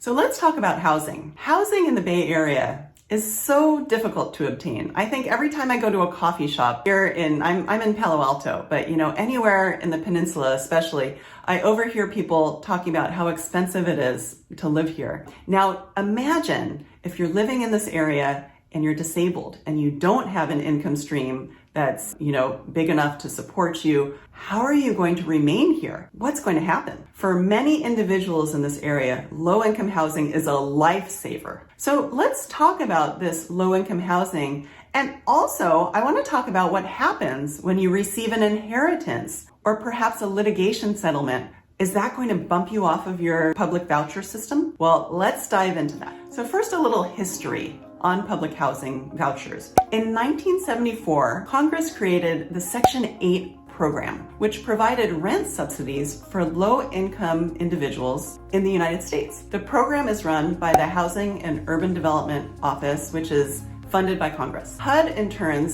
So let's talk about housing. Housing in the Bay Area is so difficult to obtain. I think every time I go to a coffee shop I'm in Palo Alto, but anywhere in the peninsula especially, I overhear people talking about how expensive it is to live here. Now imagine if you're living in this area and you're disabled and you don't have an income stream that's, big enough to support you. How are you going to remain here? What's going to happen? For many individuals in this area, low-income housing is a lifesaver. So let's talk about this low-income housing. And also, I want to talk about what happens when you receive an inheritance or perhaps a litigation settlement. Is that going to bump you off of your public voucher system? Well, let's dive into that. So first, a little history on public housing vouchers. In 1974, Congress created the Section 8 program, which provided rent subsidies for low-income individuals in the United States. The program is run by the Housing and Urban Development Office, which is funded by Congress. HUD, in turn,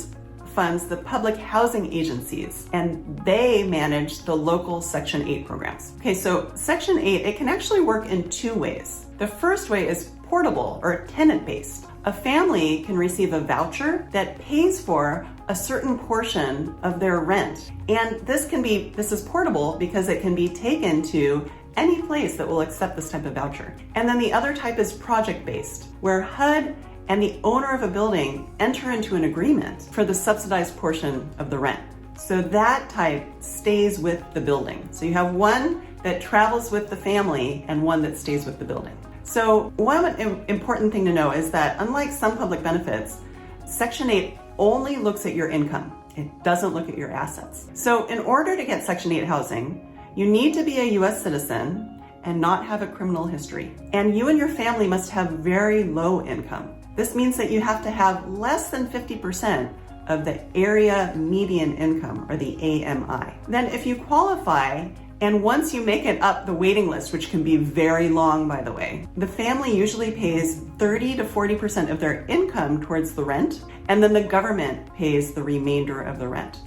funds the public housing agencies, and they manage the local Section 8 programs. Okay, so Section 8, it can actually work in two ways. The first way is portable or tenant-based. A family can receive a voucher that pays for a certain portion of their rent. And this is portable because it can be taken to any place that will accept this type of voucher. And then the other type is project-based, where HUD and the owner of a building enter into an agreement for the subsidized portion of the rent. So that type stays with the building. So you have one that travels with the family and one that stays with the building. So one important thing to know is that unlike some public benefits, Section 8 only looks at your income. It doesn't look at your assets. So in order to get Section 8 housing, you need to be a US citizen and not have a criminal history. And you and your family must have very low income. This means that you have to have less than 50% of the area median income, or the AMI. Then if you qualify, and once you make it up the waiting list, which can be very long, by the way, the family usually pays 30 to 40% of their income towards the rent, and then the government pays the remainder of the rent.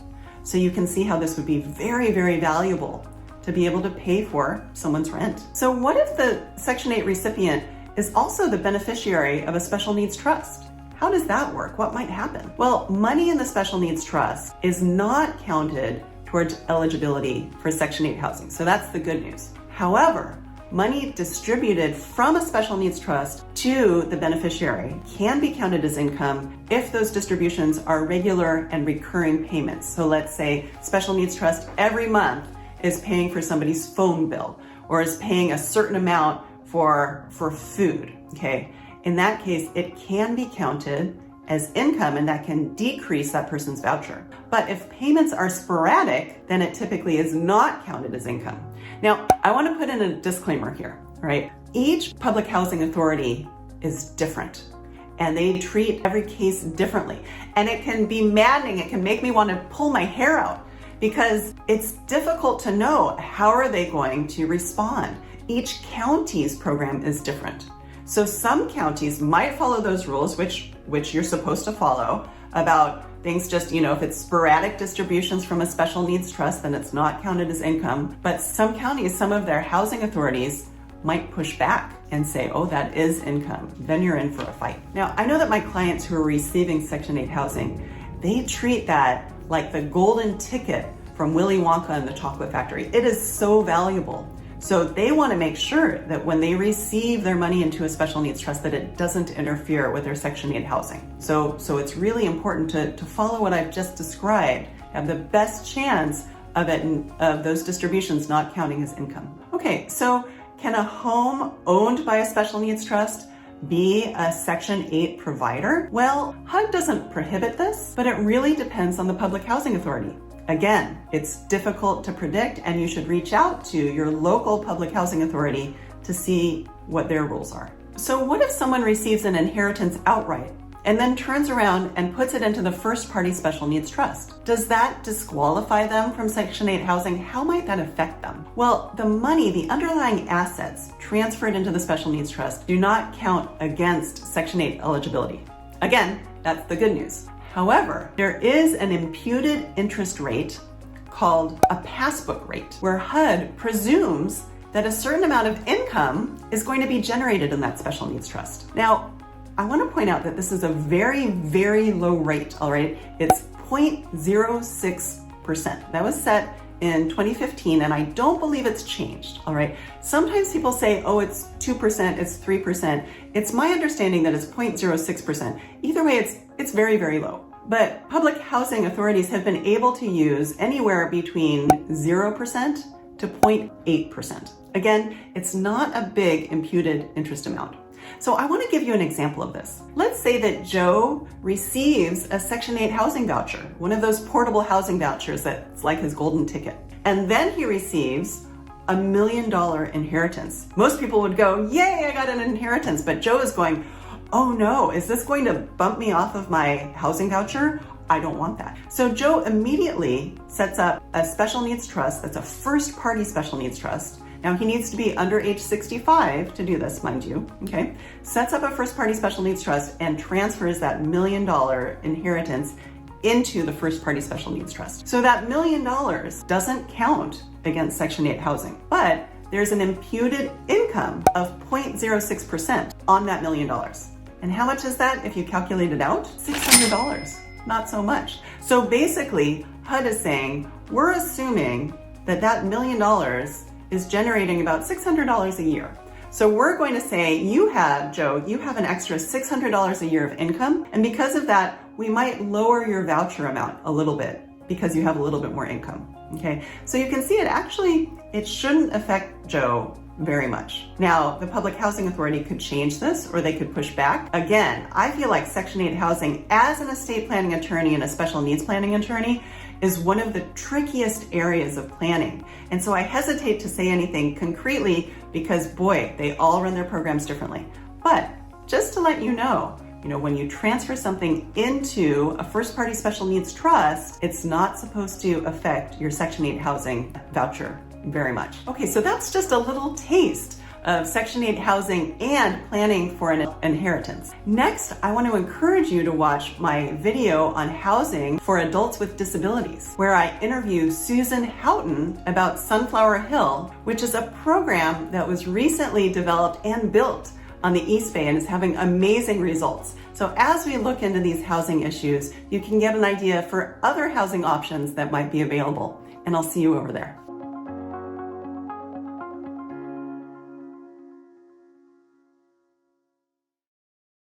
So you can see how this would be very, very valuable to be able to pay for someone's rent. So what if the Section 8 recipient is also the beneficiary of a special needs trust? How does that work? What might happen? Well, money in the special needs trust is not counted towards eligibility for Section 8 housing. So that's the good news. However, money distributed from a special needs trust to the beneficiary can be counted as income if those distributions are regular and recurring payments. So let's say special needs trust every month is paying for somebody's phone bill or is paying a certain amount for food, okay? In that case, it can be counted as income, and that can decrease that person's voucher. But if payments are sporadic, then it typically is not counted as income. Now, I want to put in a disclaimer here, right? Each public housing authority is different, and they treat every case differently. And it can be maddening. It can make me want to pull my hair out because it's difficult to know how are they going to respond. Each county's program is different. So some counties might follow those rules, which you're supposed to follow, about things just, if it's sporadic distributions from a special needs trust, then it's not counted as income. But some counties, some of their housing authorities might push back and say, oh, that is income. Then you're in for a fight. Now, I know that my clients who are receiving Section 8 housing, they treat that like the golden ticket from Willy Wonka and the Chocolate Factory. It is so valuable. So they want to make sure that when they receive their money into a special needs trust, that it doesn't interfere with their Section 8 housing. So it's really important to follow what I've just described, have the best chance of those distributions not counting as income. Okay, so can a home owned by a special needs trust be a Section 8 provider? Well, HUD doesn't prohibit this, but it really depends on the public housing authority. Again, it's difficult to predict, and you should reach out to your local public housing authority to see what their rules are. So what if someone receives an inheritance outright and then turns around and puts it into the first party special needs trust? Does that disqualify them from Section 8 housing? How might that affect them? Well, the money, the underlying assets transferred into the special needs trust do not count against Section 8 eligibility. Again, that's the good news. However, there is an imputed interest rate called a passbook rate, where HUD presumes that a certain amount of income is going to be generated in that special needs trust. Now, I want to point out that this is a very, very low rate, all right? It's 0.06%. That was set in 2015, and I don't believe it's changed, all right? Sometimes people say, oh, it's 2%, it's 3%. It's my understanding that it's 0.06%. Either way, it's very, very low. But public housing authorities have been able to use anywhere between 0% to 0.8%. Again, it's not a big imputed interest amount. So I want to give you an example of this. Let's say that Joe receives a Section 8 housing voucher, one of those portable housing vouchers that's like his golden ticket. And then he receives $1 million inheritance. Most people would go, yay, I got an inheritance. But Joe is going, oh no, is this going to bump me off of my housing voucher? I don't want that. So Joe immediately sets up a special needs trust that's a first party special needs trust. Now he needs to be under age 65 to do this, mind you, okay? Sets up a first party special needs trust and transfers that $1 million inheritance into the first party special needs trust. So that $1 million doesn't count against Section 8 housing, but there's an imputed income of 0.06% on that $1 million. And how much is that if you calculate it out? $600, not so much. So basically, HUD is saying, we're assuming that that $1 million is generating about $600 a year. So we're going to say, Joe, you have an extra $600 a year of income. And because of that, we might lower your voucher amount a little bit because you have a little bit more income. Okay. So you can see it shouldn't affect Joe very much. Now, the Public Housing Authority could change this or they could push back. Again, I feel like Section 8 housing as an estate planning attorney and a special needs planning attorney is one of the trickiest areas of planning. And so I hesitate to say anything concretely because boy, they all run their programs differently. But just to let you know, when you transfer something into a first party special needs trust, it's not supposed to affect your Section 8 housing voucher very much. Okay, so that's just a little taste of Section 8 housing and planning for an inheritance. Next, I want to encourage you to watch my video on housing for adults with disabilities, where I interview Susan Houghton about Sunflower Hill, which is a program that was recently developed and built on the East Bay and is having amazing results. So as we look into these housing issues, you can get an idea for other housing options that might be available. And I'll see you over there.